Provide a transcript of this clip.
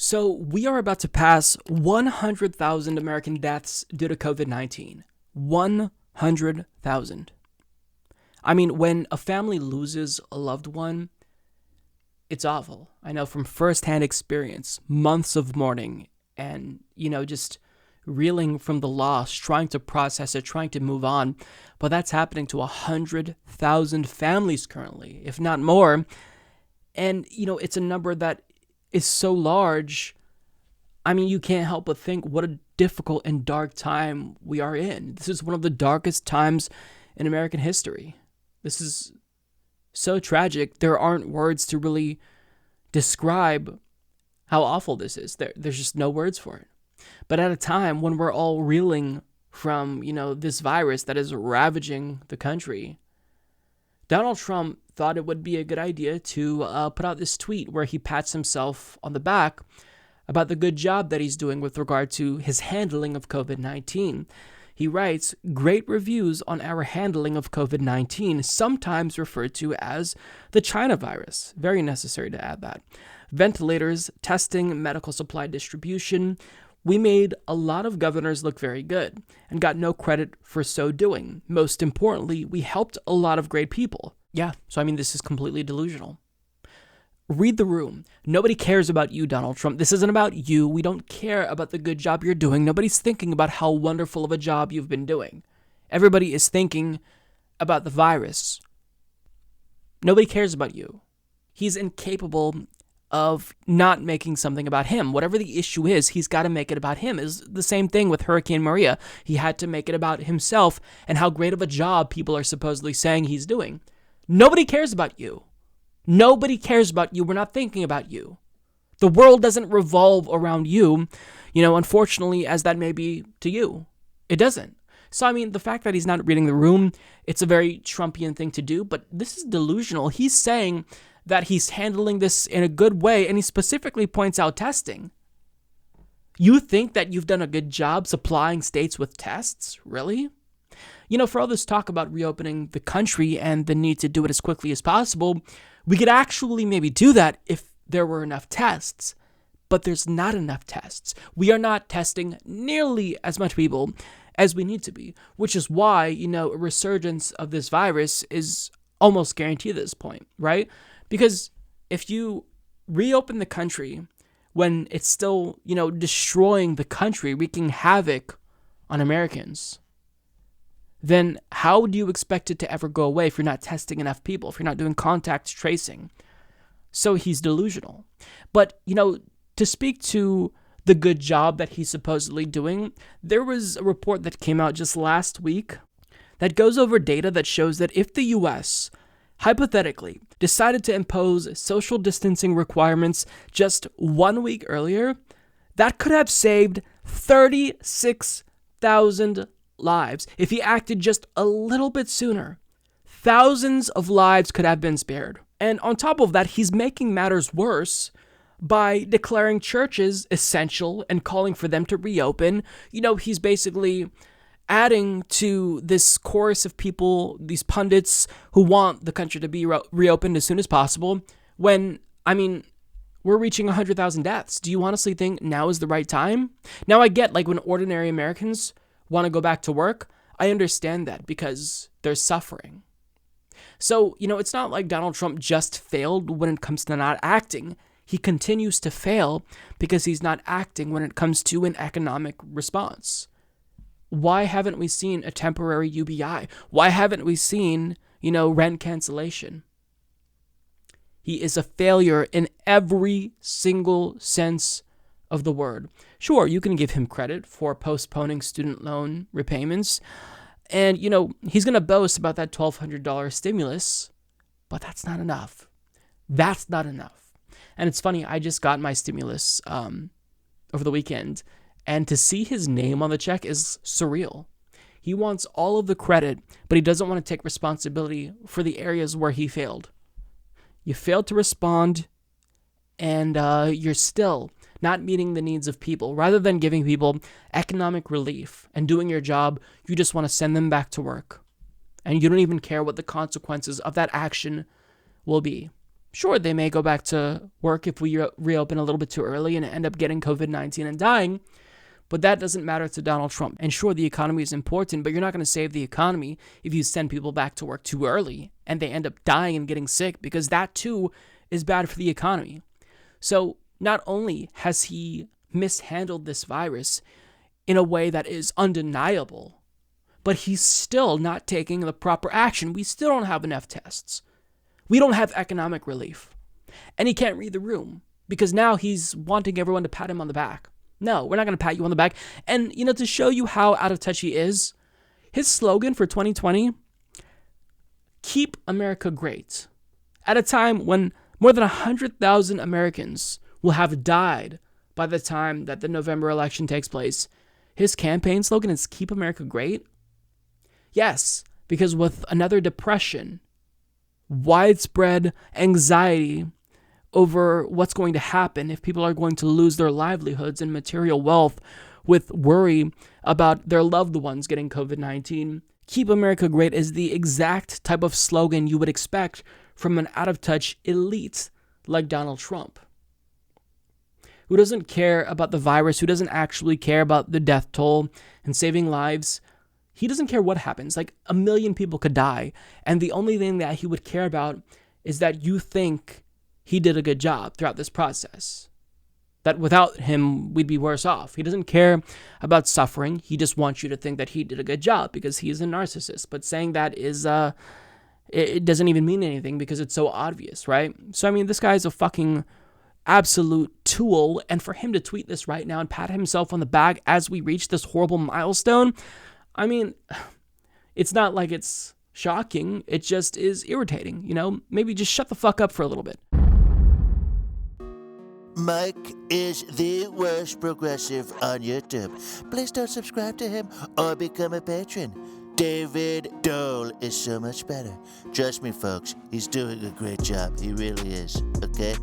So we are about to pass 100,000 American deaths due to COVID-19. 100,000. I mean, when a family loses a loved one, it's awful. I know from firsthand experience, months of mourning and, just reeling from the loss, trying to process it, trying to move on. But that's happening to 100,000 families currently, if not more. And, it's a number that is so large. I mean, you can't help but think what a difficult and dark time we are in. This is one of the darkest times in American history. This is so tragic. There aren't words to really describe how awful this is. There's just no words for it. But at a time when we're all reeling from, this virus that is ravaging the country, Donald Trump thought it would be a good idea to put out this tweet where he pats himself on the back about the good job that he's doing with regard to his handling of COVID-19. He writes, "Great reviews on our handling of COVID-19, sometimes referred to as the China virus." Very necessary to add that. "Ventilators, testing, medical supply distribution. We made a lot of governors look very good and got no credit for so doing. Most importantly, we helped a lot of great people." Yeah, so this is completely delusional. Read the room. Nobody cares about you, Donald Trump. This isn't about you. We don't care about the good job you're doing. Nobody's thinking about how wonderful of a job you've been doing. Everybody is thinking about the virus. Nobody cares about you. He's incapable of not making something about him. Whatever the issue is, he's got to make it about him. It's the same thing with Hurricane Maria. He had to make it about himself and how great of a job people are supposedly saying he's doing. Nobody cares about you. Nobody cares about you. We're not thinking about you. The world doesn't revolve around you, unfortunately, as that may be to you. It doesn't. So, the fact that he's not reading the room, it's a very Trumpian thing to do, but this is delusional. He's saying that he's handling this in a good way, and he specifically points out testing. You think that you've done a good job supplying states with tests? Really? For all this talk about reopening the country and the need to do it as quickly as possible, we could actually maybe do that if there were enough tests. But there's not enough tests. We are not testing nearly as much people as we need to be, which is why, a resurgence of this virus is almost guaranteed at this point, right? Because if you reopen the country when it's still, destroying the country, wreaking havoc on Americans, then how do you expect it to ever go away if you're not testing enough people, if you're not doing contact tracing? So he's delusional. But, to speak to the good job that he's supposedly doing, there was a report that came out just last week that goes over data that shows that if the U.S., hypothetically, decided to impose social distancing requirements just 1 week earlier, that could have saved 36,000 lives. If he acted just a little bit sooner, thousands of lives could have been spared. And on top of that, he's making matters worse by declaring churches essential and calling for them to reopen. He's basically adding to this chorus of people, these pundits who want the country to be reopened as soon as possible, when, we're reaching 100,000 deaths. Do you honestly think now is the right time? Now, I get, when ordinary Americans want to go back to work, I understand that because they're suffering. So, it's not like Donald Trump just failed when it comes to not acting. He continues to fail because he's not acting when it comes to an economic response. Why haven't we seen a temporary UBI? Why haven't we seen, rent cancellation? He is a failure in every single sense of the word. Sure, you can give him credit for postponing student loan repayments. And, he's going to boast about that $1,200 stimulus, but that's not enough. That's not enough. And it's funny, I just got my stimulus over the weekend, and to see his name on the check is surreal. He wants all of the credit, but he doesn't want to take responsibility for the areas where he failed. You failed to respond, and you're still not meeting the needs of people. Rather than giving people economic relief and doing your job, you just want to send them back to work. And you don't even care what the consequences of that action will be. Sure, they may go back to work if we reopen a little bit too early and end up getting COVID-19 and dying, but that doesn't matter to Donald Trump. And sure, the economy is important, but you're not going to save the economy if you send people back to work too early and they end up dying and getting sick, because that too is bad for the economy. So not only has he mishandled this virus in a way that is undeniable, but he's still not taking the proper action. We still don't have enough tests. We don't have economic relief. And he can't read the room because now he's wanting everyone to pat him on the back. No, we're not going to pat you on the back. And, to show you how out of touch he is, his slogan for 2020, keep America great, at a time when more than 100,000 Americans will have died by the time that the November election takes place. His campaign slogan is keep America great. Yes, because with another depression, widespread anxiety over what's going to happen if people are going to lose their livelihoods and material wealth, with worry about their loved ones getting COVID-19. Keep America great is the exact type of slogan you would expect from an out-of-touch elite like Donald Trump, who doesn't care about the virus, who doesn't actually care about the death toll and saving lives. He doesn't care what happens. Like, 1 million people could die, and the only thing that he would care about is that you think he did a good job throughout this process, that without him, we'd be worse off. He doesn't care about suffering. He just wants you to think that he did a good job because he's a narcissist. But saying that is, it doesn't even mean anything because it's so obvious, right? So, this guy is a fucking absolute tool, and for him to tweet this right now and pat himself on the back as we reach this horrible milestone, it's not like it's shocking. It just is irritating, Maybe just shut the fuck up for a little bit. Mike is the worst progressive on YouTube. Please don't subscribe to him or become a patron. David Dole is so much better. Trust me, folks, he's doing a great job. He really is, okay?